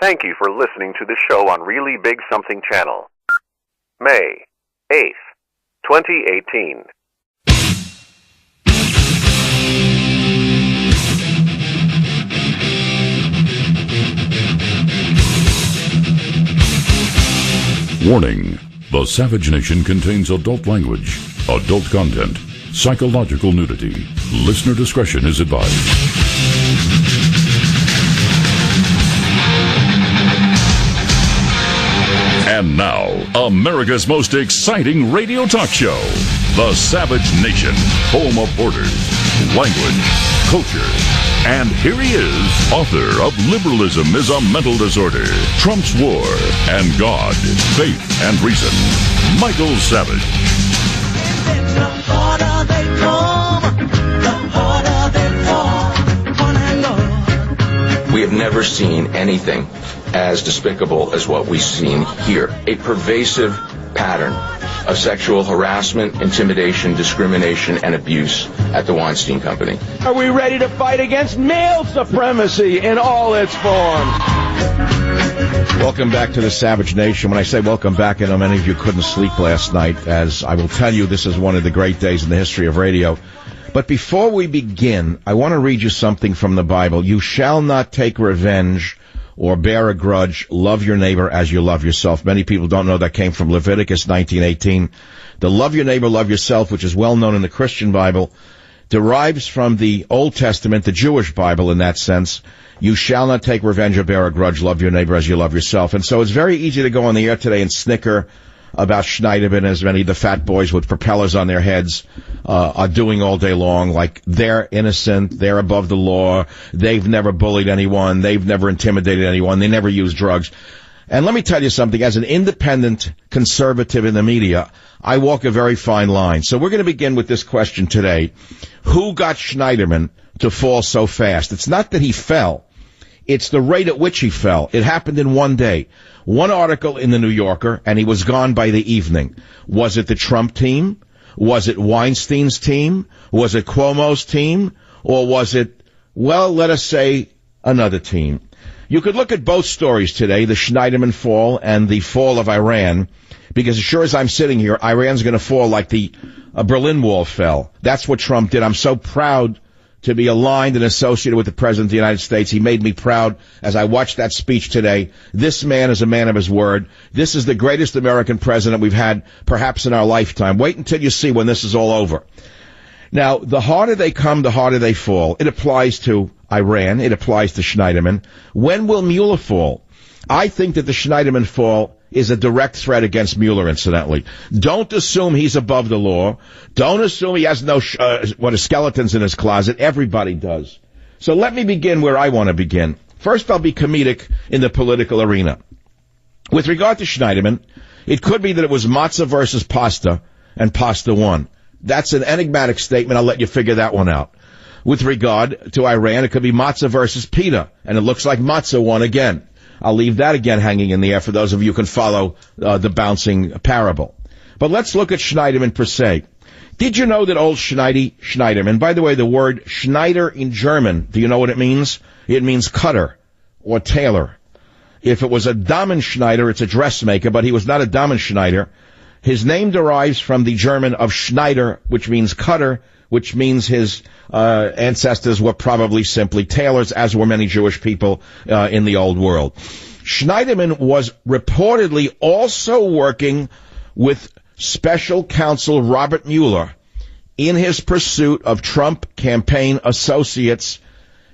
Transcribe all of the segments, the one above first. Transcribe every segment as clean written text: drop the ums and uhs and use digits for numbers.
Thank you for listening to the show on Really Big Something Channel. May 8th, 2018. Warning: The Savage Nation contains adult language, adult content, psychological nudity. Listener discretion is advised. And now, America's most exciting radio talk show, The Savage Nation, home of borders, language, culture. And here he is, author of Liberalism is a Mental Disorder, Trump's War, and God, Faith, and Reason, Michael Savage. The harder they come, the harder they fall, one and all. We have never seen anything as despicable as what we've seen here. A pervasive pattern of sexual harassment, intimidation, discrimination, and abuse at the Weinstein Company. Are we ready to fight against male supremacy in all its forms? Welcome back to the Savage Nation. When I say welcome back, I know many of you couldn't sleep last night, as I will tell you this is one of the great days in the history of radio. But before we begin, I want to read you something from the Bible. You shall not take revenge or bear a grudge. Love your neighbor as you love yourself. Many people don't know that came from Leviticus 19:18. The love your neighbor, love yourself, which is well known in the Christian Bible, derives from the Old Testament, the Jewish Bible in that sense. You shall not take revenge or bear a grudge. Love your neighbor as you love yourself. And so it's very easy to go on the air today and snicker about Schneiderman, as many of the fat boys with propellers on their heads are doing all day long, like they're innocent, they're above the law, they've never bullied anyone, they've never intimidated anyone, they never use drugs. And let me tell you something, as an independent conservative in the media, I walk a very fine line. So we're going to begin with this question today. Who got Schneiderman to fall so fast? It's not that he fell. It's the rate at which he fell. It happened in one day. One article in the New Yorker, and he was gone by the evening. Was it the Trump team? Was it Weinstein's team? Was it Cuomo's team? Or was it, well, let us say, another team? You could look at both stories today, the Schneiderman fall and the fall of Iran, because as sure as I'm sitting here, Iran's going to fall like the Berlin Wall fell. That's what Trump did. I'm so proud to be aligned and associated with the President of the United States. He made me proud as I watched that speech today. This man is a man of his word. This is the greatest American president we've had perhaps in our lifetime. Wait until you see when this is all over. Now, the harder they come, the harder they fall. It applies to Iran. It applies to Schneiderman. When will Mueller fall? I think that the Schneiderman fall is a direct threat against Mueller, incidentally. Don't assume he's above the law. Don't assume he has no skeletons in his closet. Everybody does. So let me begin where I want to begin. First, I'll be comedic in the political arena. With regard to Schneiderman, it could be that it was matzah versus pasta, and pasta won. That's an enigmatic statement. I'll let you figure that one out. With regard to Iran, it could be matzah versus pita, and it looks like matzah won again. I'll leave that again hanging in the air for those of you who can follow the bouncing parable. But let's look at Schneiderman per se. Did you know that old Schneiderman, by the way, the word Schneider in German, do you know what it means? It means cutter or tailor. If it was a Damenschneider, it's a dressmaker, but he was not a Damenschneider. His name derives from the German of Schneider, which means cutter, which means his ancestors were probably simply tailors, as were many Jewish people in the old world. Schneiderman was reportedly also working with special counsel Robert Mueller in his pursuit of Trump campaign associates,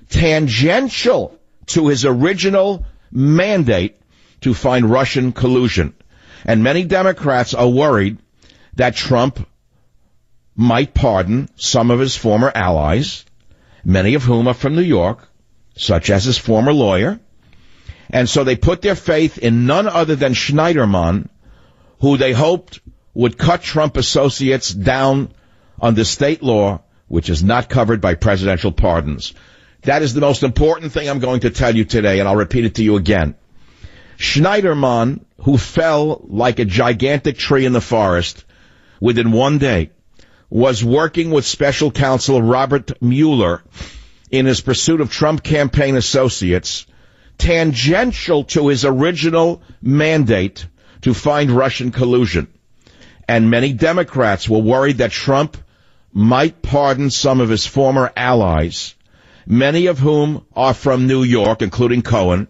tangential to his original mandate to find Russian collusion. And many Democrats are worried that Trump might pardon some of his former allies, many of whom are from New York, such as his former lawyer. And so they put their faith in none other than Schneiderman, who they hoped would cut Trump associates down under state law, which is not covered by presidential pardons. That is the most important thing I'm going to tell you today, and I'll repeat it to you again. Schneiderman, who fell like a gigantic tree in the forest within one day, was working with special counsel Robert Mueller in his pursuit of Trump campaign associates tangential to his original mandate to find Russian collusion. And many Democrats were worried that Trump might pardon some of his former allies, many of whom are from New York, including Cohen,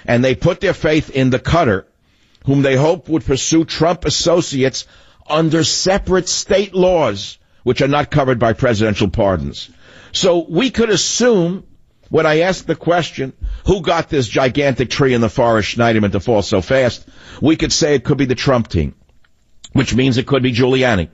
and they put their faith in the Cutter, whom they hoped would pursue Trump associates under separate state laws, which are not covered by presidential pardons. So we could assume, when I ask the question, who got this gigantic tree in the forest, Schneiderman, to fall so fast, we could say it could be the Trump team, which means it could be Giuliani,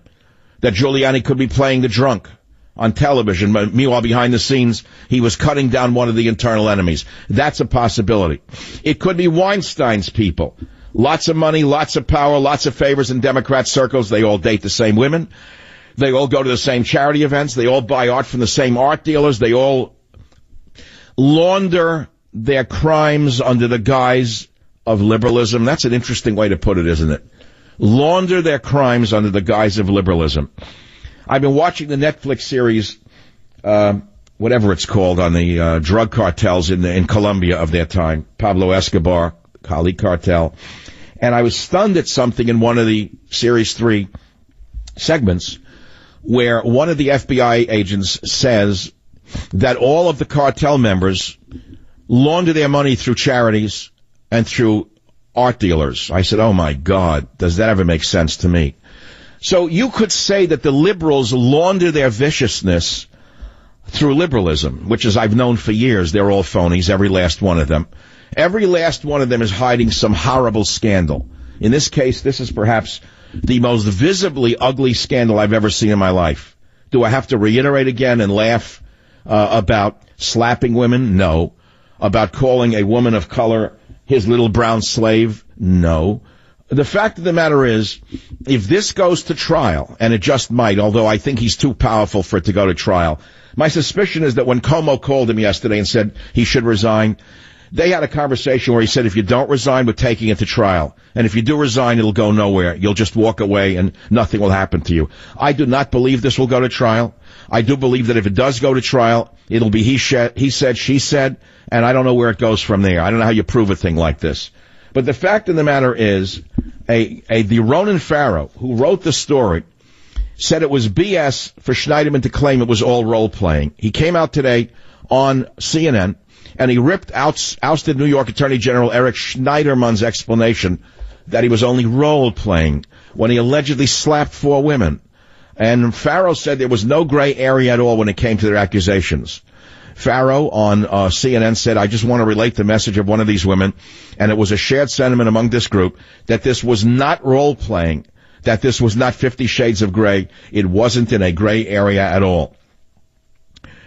that Giuliani could be playing the drunk on television, but meanwhile, behind the scenes, he was cutting down one of the internal enemies. That's a possibility. It could be Weinstein's people. Lots of money, lots of power, lots of favors in Democrat circles. They all date the same women. They all go to the same charity events. They all buy art from the same art dealers. They all launder their crimes under the guise of liberalism. That's an interesting way to put it, isn't it? Launder their crimes under the guise of liberalism. I've been watching the Netflix series, whatever it's called, on the drug cartels in Colombia of their time, Pablo Escobar, Cali cartel. And I was stunned at something in one of the Series 3 segments where one of the FBI agents says that all of the cartel members launder their money through charities and through art dealers. I said, oh, my God, does that ever make sense to me? So you could say that the liberals launder their viciousness through liberalism, which, as I've known for years, they're all phonies, every last one of them. Every last one of them is hiding some horrible scandal. In this case, this is perhaps the most visibly ugly scandal I've ever seen in my life. Do I have to reiterate again and laugh about slapping women? No. About calling a woman of color his little brown slave? No. The fact of the matter is, if this goes to trial, and it just might, although I think he's too powerful for it to go to trial, my suspicion is that when Cuomo called him yesterday and said he should resign, they had a conversation where he said, if you don't resign, we're taking it to trial. And if you do resign, it'll go nowhere. You'll just walk away and nothing will happen to you. I do not believe this will go to trial. I do believe that if it does go to trial, it'll be he said, she said, and I don't know where it goes from there. I don't know how you prove a thing like this. But the fact of the matter is, the Ronan Farrow, who wrote the story, said it was BS for Schneiderman to claim it was all role-playing. He came out today on CNN, and he ripped ousted New York Attorney General Eric Schneiderman's explanation that he was only role-playing when he allegedly slapped 4 women. And Farrow said there was no gray area at all when it came to their accusations. Farrow on CNN said, I just want to relate the message of one of these women, and it was a shared sentiment among this group that this was not role-playing, that this was not 50 Shades of Gray. It wasn't in a gray area at all.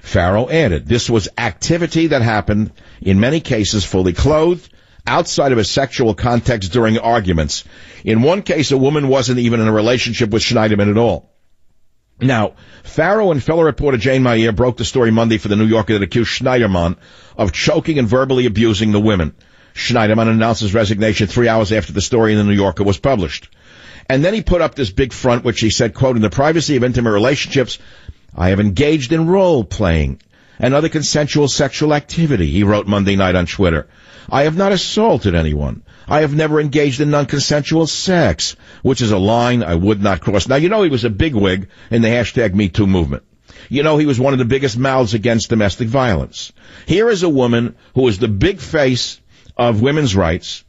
Farrow added, this was activity that happened, in many cases fully clothed, outside of a sexual context during arguments. In one case, a woman wasn't even in a relationship with Schneiderman at all. Now, Farrow and fellow reporter Jane Mayer broke the story Monday for the New Yorker that accused Schneiderman of choking and verbally abusing the women. Schneiderman announced his resignation 3 hours after the story in the New Yorker was published. And then he put up this big front, which he said, quote, in the privacy of intimate relationships, I have engaged in role-playing and other consensual sexual activity, he wrote Monday night on Twitter. I have not assaulted anyone. I have never engaged in non-consensual sex, which is a line I would not cross. Now, you know he was a bigwig in the hashtag #MeToo movement. You know he was one of the biggest mouths against domestic violence. Here is a woman who is the big face of women's rights,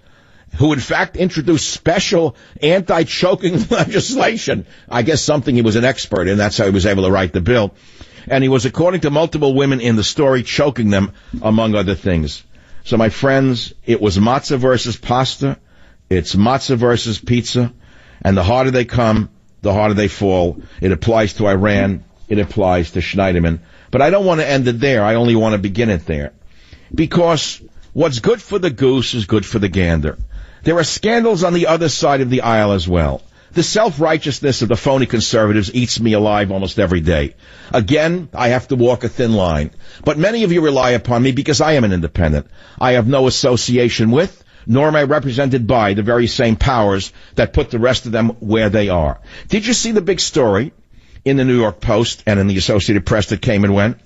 who in fact introduced special anti-choking legislation. I guess something he was an expert in. That's how he was able to write the bill. And he was, according to multiple women in the story, choking them, among other things. So, my friends, it was matzah versus pasta. It's matzah versus pizza. And the harder they come, the harder they fall. It applies to Iran. It applies to Schneiderman. But I don't want to end it there. I only want to begin it there. Because what's good for the goose is good for the gander. There are scandals on the other side of the aisle as well. The self-righteousness of the phony conservatives eats me alive almost every day. Again, I have to walk a thin line. But many of you rely upon me because I am an independent. I have no association with, nor am I represented by, the very same powers that put the rest of them where they are. Did you see the big story in the New York Post and in the Associated Press that came and went?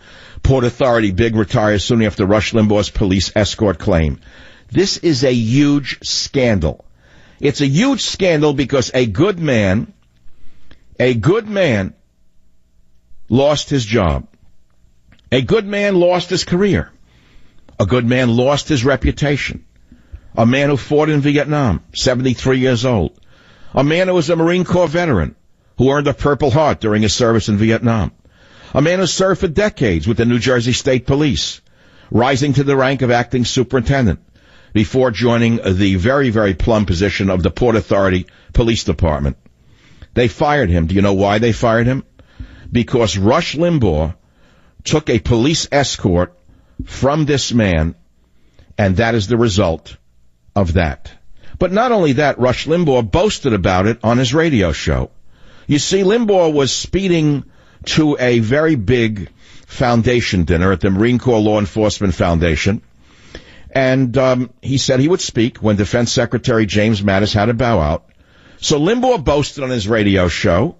Port Authority big retires soon after Rush Limbaugh's police escort claim. This is a huge scandal. It's a huge scandal because a good man lost his job. A good man lost his career. A good man lost his reputation. A man who fought in Vietnam, 73 years old. A man who was a Marine Corps veteran who earned a Purple Heart during his service in Vietnam. A man who served for decades with the New Jersey State Police, rising to the rank of acting superintendent before joining the very, very plum position of the Port Authority Police Department. They fired him. Do you know why they fired him? Because Rush Limbaugh took a police escort from this man, and that is the result of that. But not only that, Rush Limbaugh boasted about it on his radio show. You see, Limbaugh was speeding to a very big foundation dinner at the Marine Corps Law Enforcement Foundation, and he said he would speak when Defense Secretary James Mattis had to bow out. So Limbaugh boasted on his radio show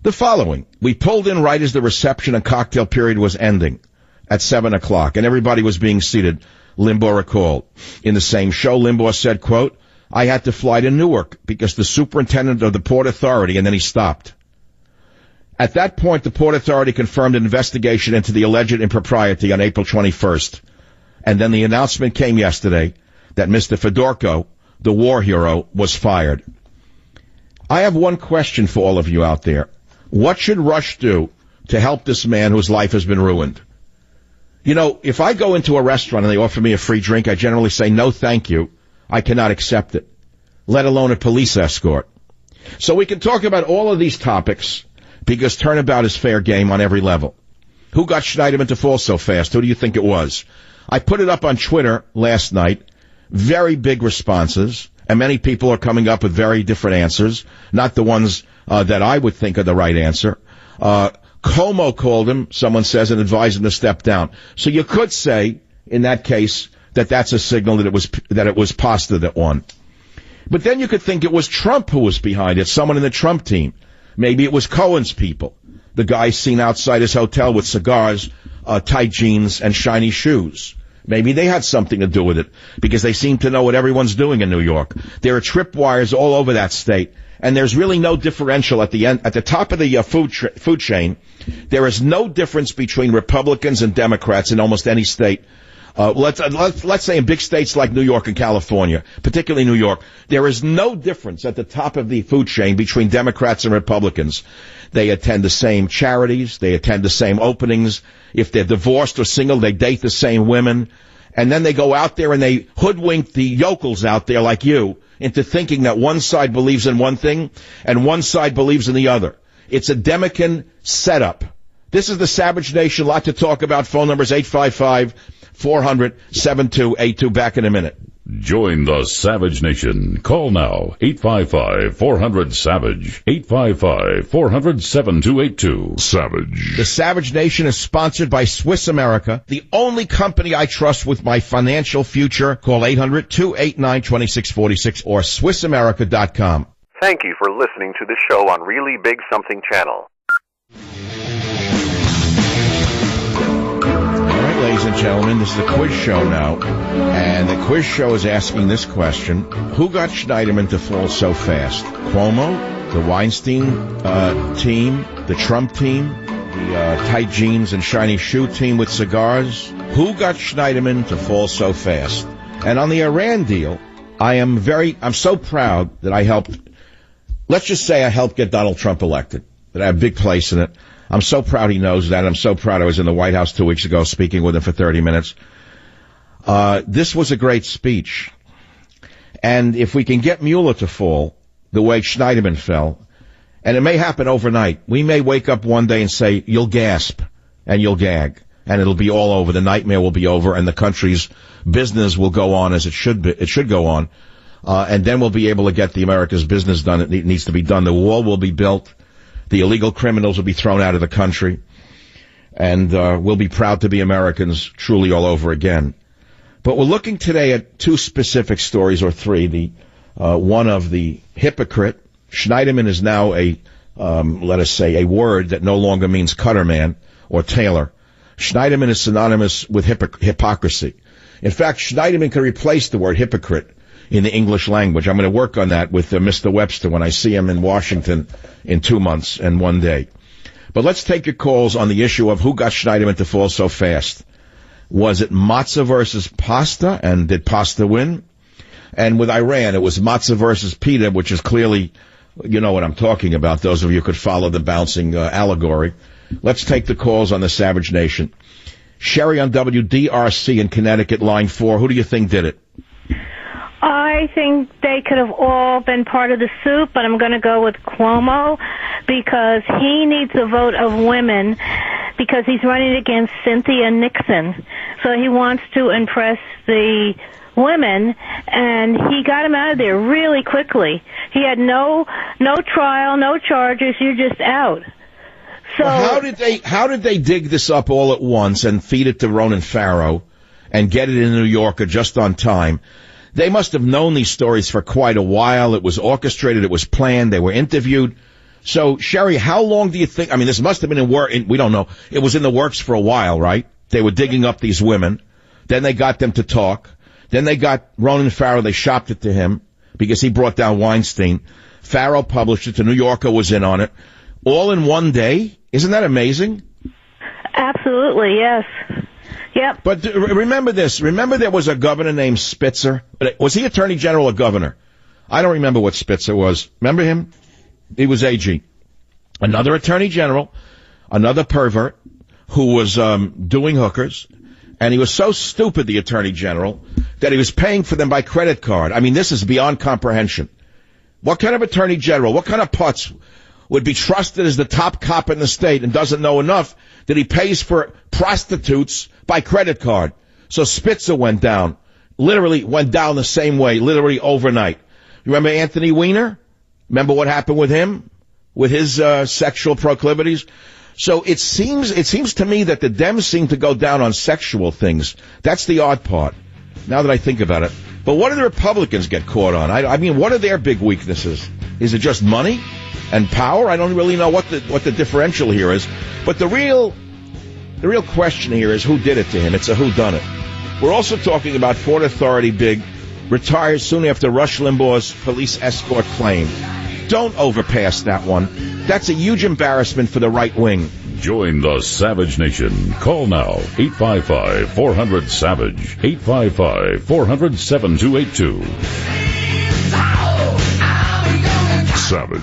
the following: we pulled in right as the reception and cocktail period was ending at 7 o'clock, and everybody was being seated, Limbaugh recalled. In the same show, Limbaugh said, quote, I had to fly to Newark because the superintendent of the Port Authority, and then he stopped. At that point, the Port Authority confirmed an investigation into the alleged impropriety on April 21st. And then the announcement came yesterday that Mr. Fedorko, the war hero, was fired. I have one question for all of you out there. What should Rush do to help this man whose life has been ruined? You know, if I go into a restaurant and they offer me a free drink, I generally say, no, thank you. I cannot accept it, let alone a police escort. So we can talk about all of these topics because turnabout is fair game on every level. Who got Schneiderman to fall so fast? Who do you think it was? I put it up on Twitter last night. Very big responses, and many people are coming up with very different answers, not the ones that I would think are the right answer. Como called him, someone says, and advised him to step down. So you could say, in that case, that that's a signal that it was Pasta that won. But then you could think it was Trump who was behind it, someone in the Trump team. Maybe it was Cohen's people, the guy seen outside his hotel with cigars, tight jeans, and shiny shoes. Maybe they had something to do with it, because they seem to know what everyone's doing in New York. There are tripwires all over that state, and there's really no differential at the end, at the top of the food chain. There is no difference between Republicans and Democrats in almost any state. Let's say in big states like New York and California, particularly New York, there is no difference at the top of the food chain between Democrats and Republicans. They attend the same charities. They attend the same openings. If they're divorced or single, they date the same women. And then they go out there and they hoodwink the yokels out there like you into thinking that one side believes in one thing and one side believes in the other. It's a Democrat setup. This is the Savage Nation. A lot to talk about. Phone numbers 855-400-7282. Back in a minute. Join the Savage Nation. Call now, 855-400-SAVAGE, 855-400-7282. Savage. The Savage Nation is sponsored by Swiss America, the only company I trust with my financial future. Call 800-289-2646 or SwissAmerica.com. Thank you for listening to the show on Really Big Something Channel. Ladies and gentlemen, this is a quiz show now, and the quiz show is asking this question: who got Schneiderman to fall so fast? Cuomo, the Weinstein team, the Trump team, the tight jeans and shiny shoe team with cigars? Who got Schneiderman to fall so fast? And on the Iran deal, I'm so proud that I helped, let's just say I helped get Donald Trump elected, that I have a big place in it. I'm so proud he knows that. I'm so proud I was in the White House 2 weeks ago speaking with him for 30 minutes. This was a great speech. And if we can get Mueller to fall the way Schneiderman fell, and it may happen overnight, we may wake up one day and say, you'll gasp and you'll gag, and it'll be all over. The nightmare will be over, and the country's business will go on as it should be. It should go on. And then we'll be able to get the America's business done. It needs to be done. The wall will be built. The illegal criminals will be thrown out of the country, and we'll be proud to be Americans truly all over again. But we're looking today at two specific stories, or three. One of the hypocrite. Schneiderman is now let us say, a word that no longer means cutterman or tailor. Schneiderman is synonymous with hypocrisy. In fact, Schneiderman could replace the word hypocrite in the English language. I'm going to work on that with Mr. Webster when I see him in Washington in 2 months and 1 day. But let's take your calls on the issue of who got Schneiderman to fall so fast. Was it matzah versus pasta, and did pasta win? And with Iran, it was matzah versus pita, which is clearly, you know what I'm talking about. Those of you who could follow the bouncing allegory. Let's take the calls on the Savage Nation. Sherry on WDRC in Connecticut, line 4. Who do you think did it? I think they could have all been part of the soup, but I'm going to go with Cuomo because he needs a vote of women because he's running against Cynthia Nixon. So he wants to impress the women, and he got him out of there really quickly. He had no trial, no charges. You're just out. So well, how did they dig this up all at once and feed it to Ronan Farrow and get it in New Yorker just on time? They must have known these stories for quite a while. It was orchestrated. It was planned. They were interviewed. So, Sherry, how long do you think? I mean, this must have been we don't know. It was in the works for a while, right? They were digging up these women. Then they got them to talk. Then they got Ronan Farrow. They shopped it to him because he brought down Weinstein. Farrow published it. The New Yorker was in on it. All in one day? Isn't that amazing? Absolutely, yes. Yep. But remember this. Remember there was a governor named Spitzer? Was he attorney general or governor? I don't remember what Spitzer was. Remember him? He was AG. Another attorney general, another pervert who was doing hookers. And he was so stupid, the attorney general, that he was paying for them by credit card. I mean, this is beyond comprehension. What kind of attorney general, what kind of putz would be trusted as the top cop in the state and doesn't know enough that he pays for prostitutes by credit card? So Spitzer went down, literally went down the same way, literally overnight. You remember Anthony Weiner? Remember what happened with him, with his sexual proclivities? So it seems to me that the Dems seem to go down on sexual things. That's the odd part, now that I think about it. But what do the Republicans get caught on? I mean, what are their big weaknesses? Is it just money and power? I don't really know what the differential here is. But the real question here is who did it to him. It's a whodunit. We're also talking about Port Authority big retires soon after Rush Limbaugh's police escort claim. Don't overpass that one. That's a huge embarrassment for the right wing. Join the Savage Nation. Call now, 855-400-SAVAGE, 855-400-7282. Savage.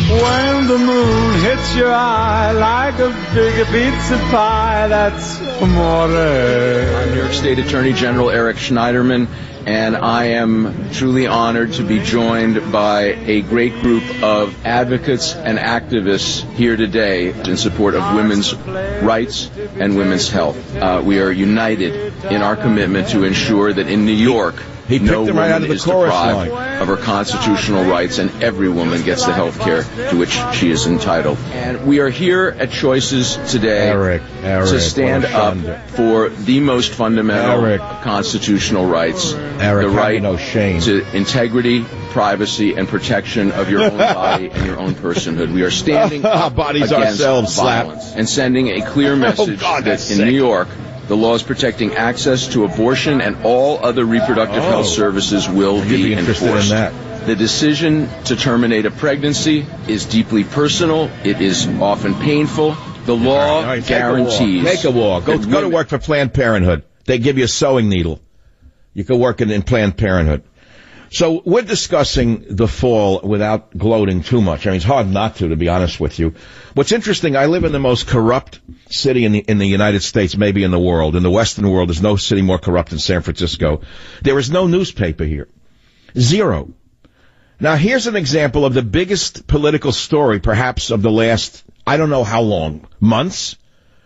When the moon hits your eye like a big pizza pie, that's amore. I'm New York State Attorney General Eric Schneiderman, and I am truly honored to be joined by a great group of advocates and activists here today in support of women's rights and women's health. We are united in our commitment to ensure that in New York, no woman is deprived of her constitutional rights, and every woman gets the health care to which she is entitled. And we are here at Choices today to stand up for the most fundamental constitutional rights, the right to integrity, privacy, and protection of your own body and your own personhood. We are standing up against violence and sending a clear message that in New York, the laws protecting access to abortion and all other reproductive health services will be enforced. The decision to terminate a pregnancy is deeply personal. It is often painful. The law guarantees. Make a walk. Go to work for Planned Parenthood. They give you a sewing needle. You can work in Planned Parenthood. So we're discussing the fall without gloating too much. I mean, it's hard not to be honest with you. What's interesting, I live in the most corrupt city in the United States, maybe in the world. In the Western world, there's no city more corrupt than San Francisco. There is no newspaper here. Zero. Now, here's an example of the biggest political story, perhaps, of the last, I don't know how long, months.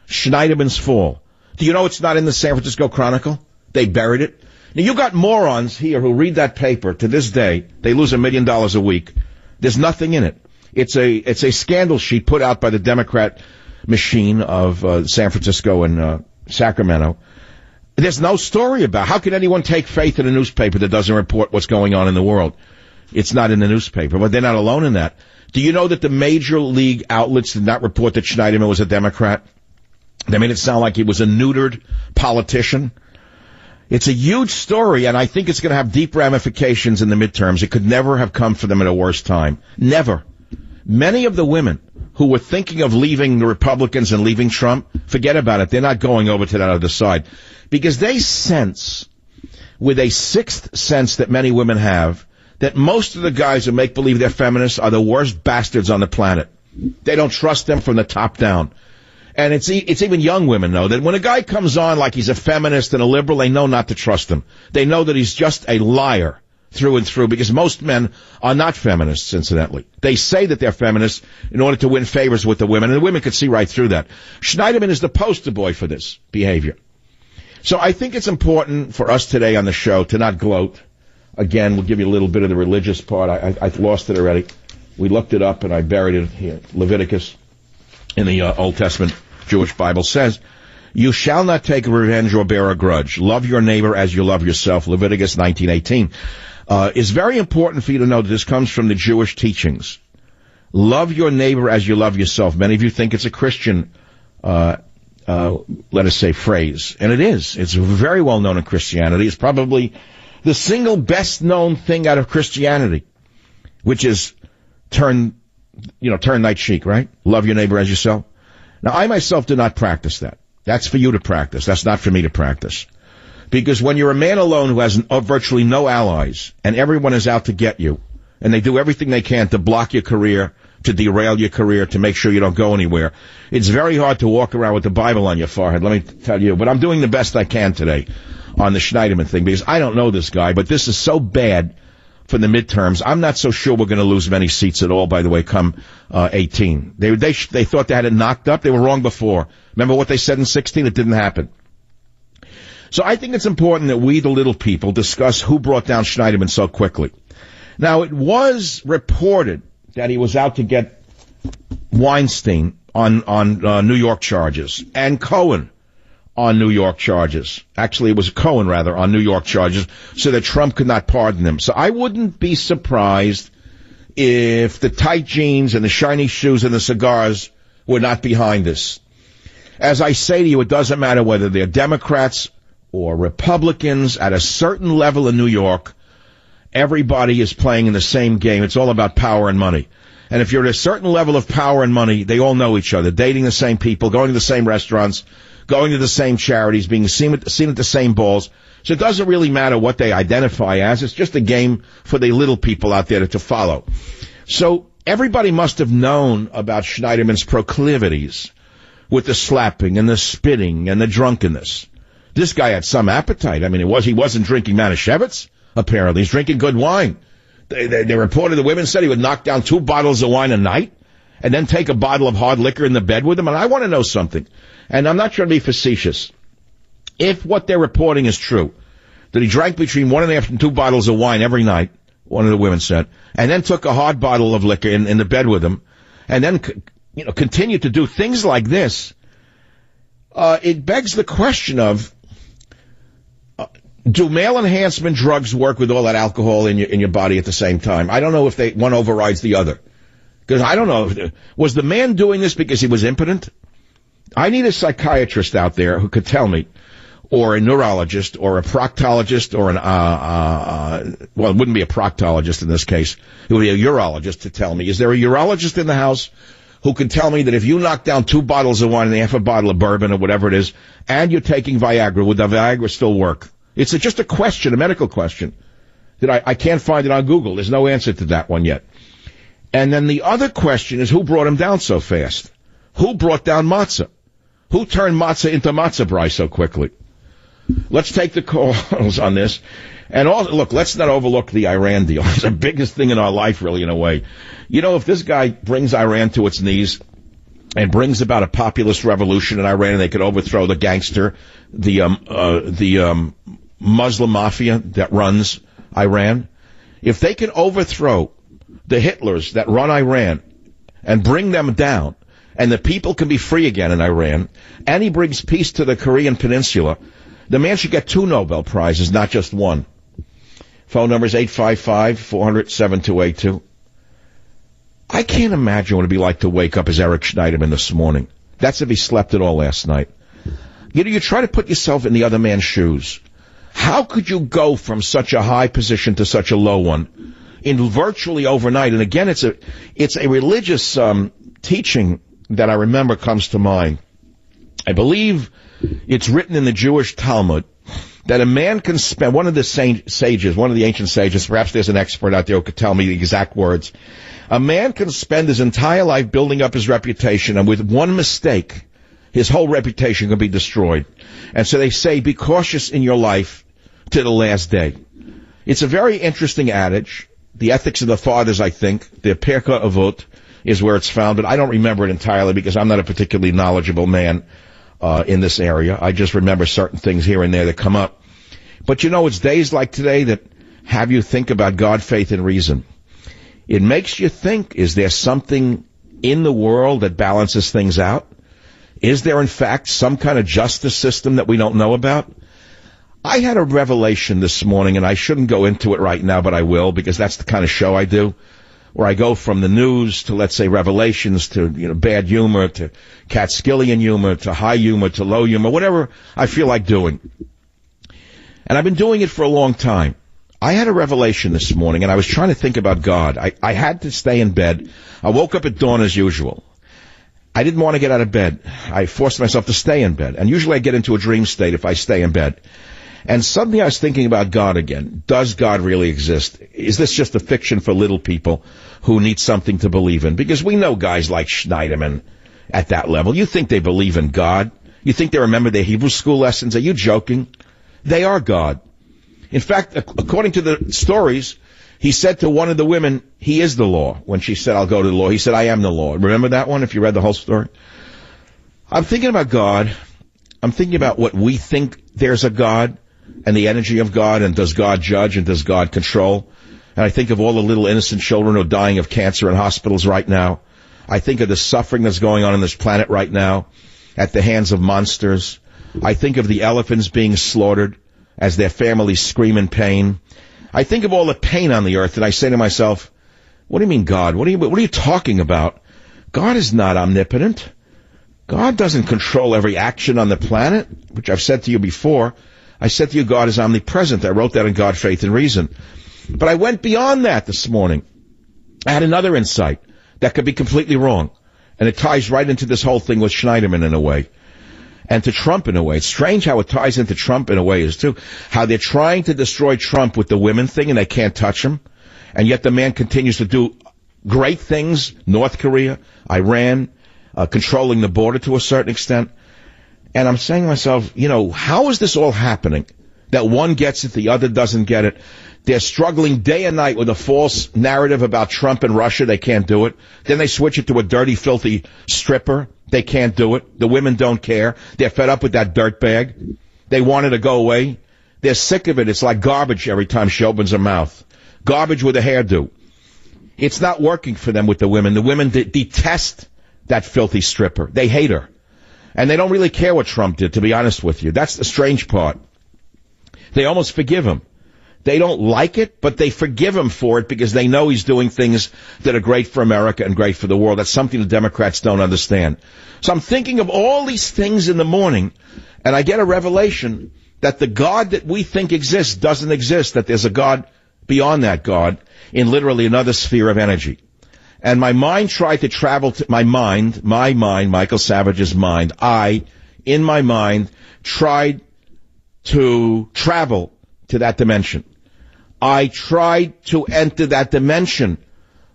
Schneiderman's fall. Do you know it's not in the San Francisco Chronicle? They buried it. Now, you got morons here who read that paper to this day. They lose $1 million a week. There's nothing in it. It's a scandal sheet put out by the Democrat machine of San Francisco and Sacramento. There's no story about. How can anyone take faith in a newspaper that doesn't report what's going on in the world? It's not in the newspaper, but they're not alone in that. Do you know that the major league outlets did not report that Schneiderman was a Democrat? They made it sound like he was a neutered politician. It's a huge story, and I think it's going to have deep ramifications in the midterms. It could never have come for them at a worse time. Never. Many of the women who were thinking of leaving the Republicans and leaving Trump, forget about it. They're not going over to that other side. Because they sense, with a sixth sense that many women have, that most of the guys who make believe they're feminists are the worst bastards on the planet. They don't trust them from the top down. And it's even young women know that when a guy comes on like he's a feminist and a liberal, they know not to trust him. They know that he's just a liar through and through, because most men are not feminists, incidentally. They say that they're feminists in order to win favors with the women, and the women could see right through that. Schneiderman is the poster boy for this behavior. So I think it's important for us today on the show to not gloat. Again, we'll give you a little bit of the religious part. I've lost it already. We looked it up, and I buried it here. Leviticus in the Old Testament Jewish Bible says, "You shall not take revenge or bear a grudge. Love your neighbor as you love yourself." Leviticus 19:18. It's very important for you to know that this comes from the Jewish teachings. Love your neighbor as you love yourself. Many of you think it's a Christian, let us say, phrase. And it is. It's very well known in Christianity. It's probably the single best known thing out of Christianity, which is turn night chic, right? Love your neighbor as yourself. Now, I myself do not practice that. That's for you to practice. That's not for me to practice. Because when you're a man alone who has virtually no allies, and everyone is out to get you, and they do everything they can to block your career, to derail your career, to make sure you don't go anywhere, it's very hard to walk around with the Bible on your forehead, let me tell you. But I'm doing the best I can today on the Schneiderman thing, because I don't know this guy, but this is so bad for the midterms. I'm not so sure we're going to lose many seats at all, by the way, come 18. They thought they had it knocked up. They were wrong before. Remember what they said in 16? It didn't happen. So I think it's important that we, the little people, discuss who brought down Schneiderman so quickly. Now, it was reported that he was out to get Weinstein on New York charges, and Cohen on New York charges. Actually, it was Cohen, rather, on New York charges, so that Trump could not pardon him. So I wouldn't be surprised if the tight jeans and the shiny shoes and the cigars were not behind this. As I say to you, it doesn't matter whether they're Democrats or Republicans. At a certain level in New York, everybody is playing in the same game. It's all about power and money. And if you're at a certain level of power and money, they all know each other, dating the same people, going to the same restaurants, going to the same charities, being seen at the same balls. So it doesn't really matter what they identify as. It's just a game for the little people out there to follow. So everybody must have known about Schneiderman's proclivities with the slapping and the spitting and the drunkenness. This guy had some appetite. I mean, he wasn't drinking Manischewitz, apparently. He's drinking good wine. They reported the women said he would knock down 2 bottles of wine a night and then take a bottle of hard liquor in the bed with him. And I want to know something. And I'm not trying to be facetious. If what they're reporting is true, that he drank between 1.5 and 2 bottles of wine every night, one of the women said, and then took a hard bottle of liquor in the bed with him, and then continued to do things like this, it begs the question of, do male enhancement drugs work with all that alcohol in your body at the same time? I don't know if one overrides the other. Because I don't know, was the man doing this because he was impotent? I need a psychiatrist out there who could tell me, or a neurologist, or a proctologist, or well, it wouldn't be a proctologist in this case. It would be a urologist to tell me. Is there a urologist in the house who can tell me that if you knock down 2 bottles of wine and half a bottle of bourbon or whatever it is, and you're taking Viagra, would the Viagra still work? It's just a question, a medical question, that I can't find it on Google. There's no answer to that one yet. And then the other question is, who brought him down so fast? Who brought down Matzah? Who turned Matzah into Matzah Brai so quickly? Let's take the calls on this. And look, let's not overlook the Iran deal. It's the biggest thing in our life, really, in a way. If this guy brings Iran to its knees and brings about a populist revolution in Iran, and they could overthrow the gangster, the Muslim mafia that runs Iran, if they can overthrow the Hitlers that run Iran and bring them down, and the people can be free again in Iran, and he brings peace to the Korean peninsula, the man should get 2 Nobel Prizes, not just 1. Phone number is 855-400-7282. I can't imagine what it'd be like to wake up as Eric Schneiderman this morning. That's if he slept at all last night. You know, you try to put yourself in the other man's shoes. How could you go from such a high position to such a low one in virtually overnight? And again, it's a religious teaching that I remember comes to mind. I believe it's written in the Jewish Talmud that a man can spend, one of the sages, one of the ancient sages, perhaps there's an expert out there who could tell me the exact words, a man can spend his entire life building up his reputation, and with one mistake, his whole reputation can be destroyed. And so they say, be cautious in your life to the last day. It's a very interesting adage. The Ethics of the Fathers, I think, the Pirkei Avot, is where it's found, but I don't remember it entirely because I'm not a particularly knowledgeable man in this area. I just remember certain things here and there that come up. But you know, it's days like today that have you think about God, faith, and reason. It makes you think, is there something in the world that balances things out? Is there, in fact, some kind of justice system that we don't know about? I had a revelation this morning, and I shouldn't go into it right now, but I will, because that's the kind of show I do, where I go from the news to, let's say, revelations to, bad humor, to Catskillian humor, to high humor, to low humor, whatever I feel like doing. And I've been doing it for a long time. I had a revelation this morning, and I was trying to think about God. I had to stay in bed. I woke up at dawn as usual. I didn't want to get out of bed. I forced myself to stay in bed. And usually I get into a dream state if I stay in bed. And suddenly I was thinking about God again. Does God really exist? Is this just a fiction for little people who need something to believe in? Because we know guys like Schneiderman at that level. You think they believe in God? You think they remember their Hebrew school lessons? Are you joking? They are God. In fact, according to the stories, he said to one of the women, he is the law. When she said, I'll go to the law, he said, I am the law. Remember that one if you read the whole story? I'm thinking about God. I'm thinking about what we think there's a God and the energy of God, and does God judge and does God control? And I think of all the little innocent children who are dying of cancer in hospitals right now. I think of the suffering that's going on this planet right now at the hands of monsters. I think of the elephants being slaughtered as their families scream in pain. I think of all the pain on the earth, and I say to myself, what do you mean, God? What are you talking about? God is not omnipotent. God doesn't control every action on the planet, which I've said to you before. I said to you, God is omnipresent. I wrote that in God, Faith, and Reason. But I went beyond that this morning. I had another insight that could be completely wrong. And it ties right into this whole thing with Schneiderman in a way. And to Trump in a way. It's strange how it ties into Trump in a way is too. How they're trying to destroy Trump with the women thing and they can't touch him. And yet the man continues to do great things. North Korea, Iran, controlling the border to a certain extent. And I'm saying to myself, how is this all happening? That one gets it, the other doesn't get it. They're struggling day and night with a false narrative about Trump and Russia. They can't do it. Then they switch it to a dirty, filthy stripper. They can't do it. The women don't care. They're fed up with that dirtbag. They want it to go away. They're sick of it. It's like garbage every time she opens her mouth. Garbage with a hairdo. It's not working for them with the women. The women detest that filthy stripper. They hate her. And they don't really care what Trump did, to be honest with you. That's the strange part. They almost forgive him. They don't like it, but they forgive him for it because they know he's doing things that are great for America and great for the world. That's something the Democrats don't understand. So I'm thinking of all these things in the morning, and I get a revelation that the God that we think exists doesn't exist, that there's a God beyond that God in literally another sphere of energy. And my mind tried to travel to my mind, Michael Savage's mind. In my mind, tried to travel to that dimension. I tried to enter that dimension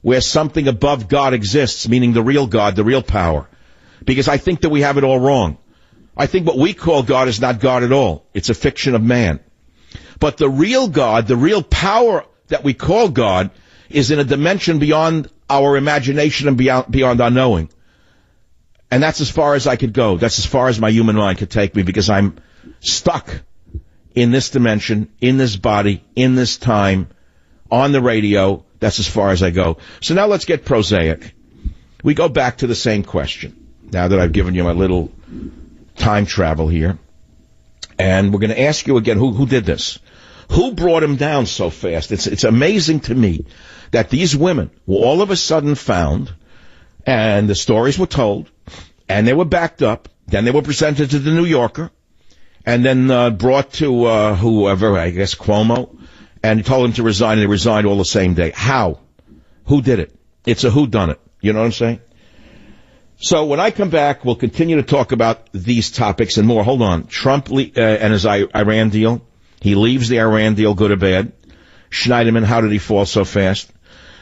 where something above God exists, meaning the real God, the real power. Because I think that we have it all wrong. I think what we call God is not God at all. It's a fiction of man. But the real God, the real power that we call God, is in a dimension beyond our imagination and beyond our knowing. And that's as far as I could go. That's as far as my human mind could take me, because I'm stuck in this dimension, in this body, in this time, on the radio. That's as far as I go. So now let's get prosaic. We go back to the same question, now that I've given you my little time travel here. And we're going to ask you again, who did this? Who brought him down so fast? It's amazing to me that these women were all of a sudden found, and the stories were told, and they were backed up. Then they were presented to the New Yorker, and then brought to whoever, I guess Cuomo, and told him to resign, and they resigned all the same day. How? Who did it? It's a whodunit. You know what I'm saying? So when I come back, we'll continue to talk about these topics and more. Hold on. Trump and his Iran deal. He leaves the Iran deal, good or bad. Schneiderman, how did he fall so fast?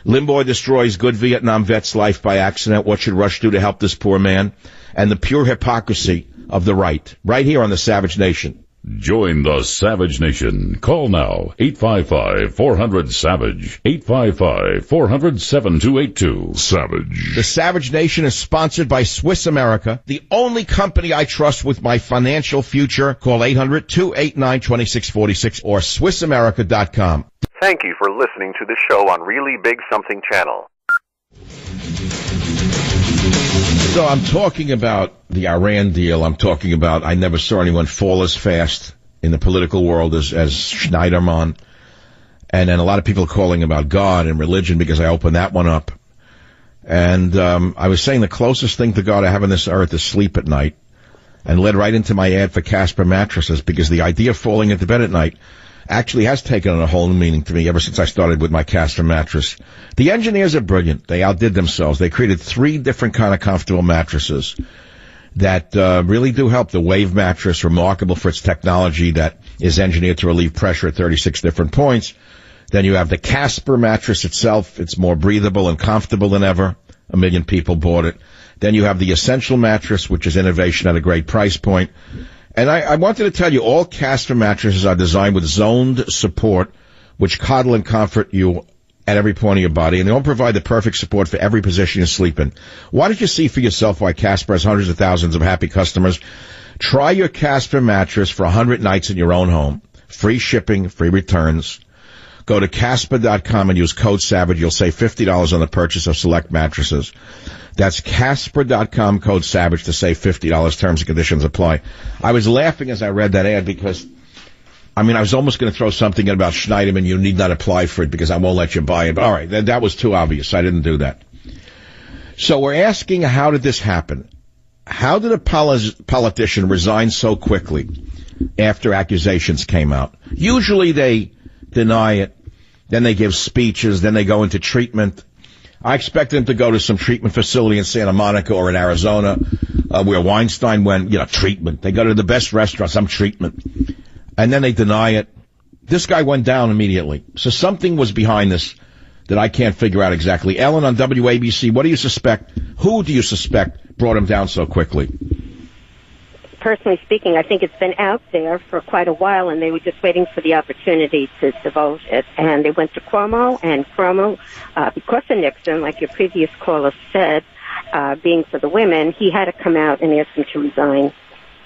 Limbaugh destroys good Vietnam vet's life by accident. What should Rush do to help this poor man? And the pure hypocrisy of the right. Right here on the Savage Nation. Join the Savage Nation. Call now, 855-400-SAVAGE, 855-400-7282. Savage. The Savage Nation is sponsored by Swiss America, the only company I trust with my financial future. Call 800-289-2646 or SwissAmerica.com. Thank you for listening to the show on Really Big Something Channel. So I'm talking about the Iran deal. I'm talking about I never saw anyone fall as fast in the political world as Schneiderman. And then a lot of people calling about God and religion because I opened that one up. And I was saying the closest thing to God I have on this earth is sleep at night, and led right into my ad for Casper mattresses, because the idea of falling into bed at night actually has taken on a whole new meaning to me ever since I started with my Casper mattress. The engineers are brilliant. They outdid themselves. They created 3 different kind of comfortable mattresses that really do help. The Wave mattress, remarkable for its technology that is engineered to relieve pressure at 36 different points. Then you have the Casper mattress itself. It's more breathable and comfortable than ever. 1 million people bought it. Then you have the Essential mattress, which is innovation at a great price point. And I wanted to tell you, all Casper mattresses are designed with zoned support, which coddle and comfort you at every point of your body, and they all provide the perfect support for every position you sleep in. Why don't you see for yourself why Casper has hundreds of thousands of happy customers? Try your Casper mattress for 100 nights in your own home. Free shipping, free returns. Go to Casper.com and use code SAVAGE. You'll save $50 on the purchase of select mattresses. That's Casper.com, code SAVAGE, to save $50. Terms and conditions apply. I was laughing as I read that ad because, I was almost going to throw something in about Schneiderman. You need not apply for it because I won't let you buy it. But all right, that was too obvious. I didn't do that. So we're asking, how did this happen? How did a politician resign so quickly after accusations came out? Usually they deny it, then they give speeches, then they go into treatment. I expect them to go to some treatment facility in Santa Monica or in Arizona, where Weinstein went, treatment. They go to the best restaurants, some treatment. And then they deny it. This guy went down immediately. So something was behind this that I can't figure out exactly. Ellen on WABC, what do you suspect? Who do you suspect brought him down so quickly? Personally speaking, I think it's been out there for quite a while, and they were just waiting for the opportunity to divulge it. And they went to Cuomo, and Cuomo, because of Nixon, like your previous caller said, being for the women, he had to come out and ask him to resign.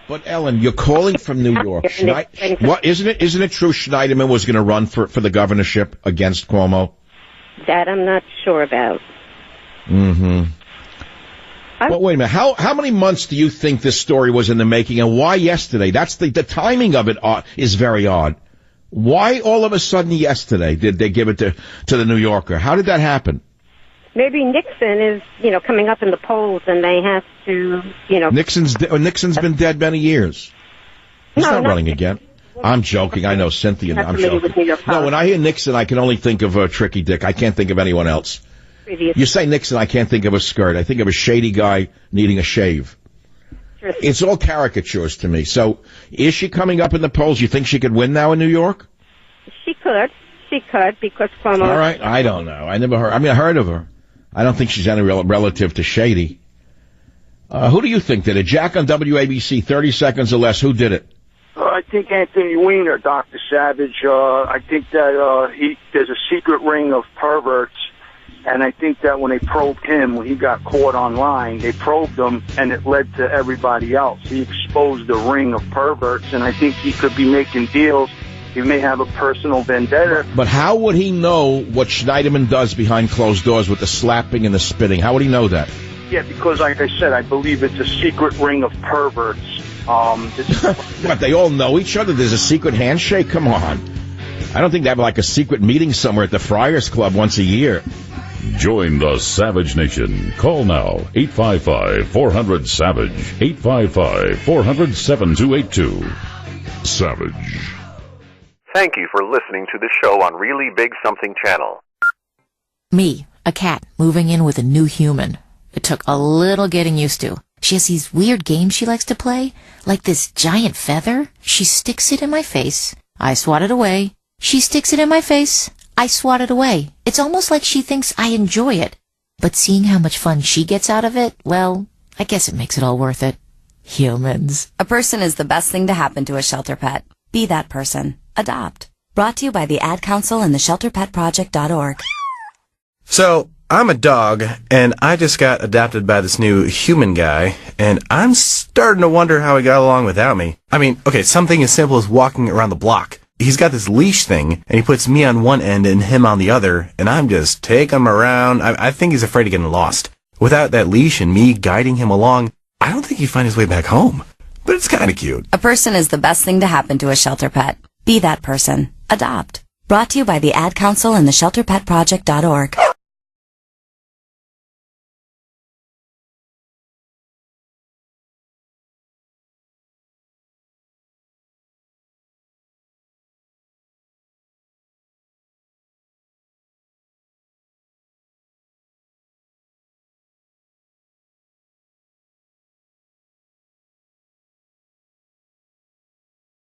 But Ellen, you're calling from New York. What isn't it true Schneiderman was going to run for the governorship against Cuomo? That I'm not sure about. Mm-hmm. But wait a minute. How many months do you think this story was in the making, and why yesterday? That's the timing of it is very odd. Why all of a sudden yesterday did they give it to the New Yorker? How did that happen? Maybe Nixon is, coming up in the polls, and they have to, Nixon's been dead many years. He's not running again. I'm joking. I know, Cynthia. I'm joking. No, when I hear Nixon, I can only think of Tricky Dick. I can't think of anyone else. You say Nixon, I can't think of a skirt. I think of a shady guy needing a shave. Sure. It's all caricatures to me. So is she coming up in the polls? You think she could win now in New York? She could, because Cuomo... All right, I don't know. I heard of her. I don't think she's any relative to Shady. Who do you think did it? Jack on WABC, 30 seconds or less. Who did it? I think Anthony Weiner, Dr. Savage. I think that there's a secret ring of perverts. And I think that when they probed him, when he got caught online, they probed him, and it led to everybody else. He exposed the ring of perverts, and I think he could be making deals. He may have a personal vendetta. But how would he know what Schneiderman does behind closed doors with the slapping and the spitting? How would he know that? Yeah, because like I said, I believe it's a secret ring of perverts. What, they all know each other? There's a secret handshake? Come on. I don't think they have like a secret meeting somewhere at the Friars Club once a year. Join the Savage Nation. Call now, 855-400-SAVAGE, 855-400-7282. Savage. Thank you for listening to the show on Really Big Something Channel. Me, a cat, moving in with a new human. It took a little getting used to. She has these weird games she likes to play, like this giant feather. She sticks it in my face. I swat it away. She sticks it in my face. I swat it away. It's almost like she thinks I enjoy it. But seeing how much fun she gets out of it, well, I guess it makes it all worth it. Humans. A person is the best thing to happen to a shelter pet. Be that person. Adopt. Brought to you by the Ad Council and the ShelterPetProject.org. So, I'm a dog, and I just got adopted by this new human guy, and I'm starting to wonder how he got along without me. I mean, okay, something as simple as walking around the block. He's got this leash thing, and he puts me on one end and him on the other, and I'm just taking him around. I think he's afraid of getting lost. Without that leash and me guiding him along, I don't think he'd find his way back home. But it's kind of cute. A person is the best thing to happen to a shelter pet. Be that person. Adopt. Brought to you by the Ad Council and the ShelterPetProject.org.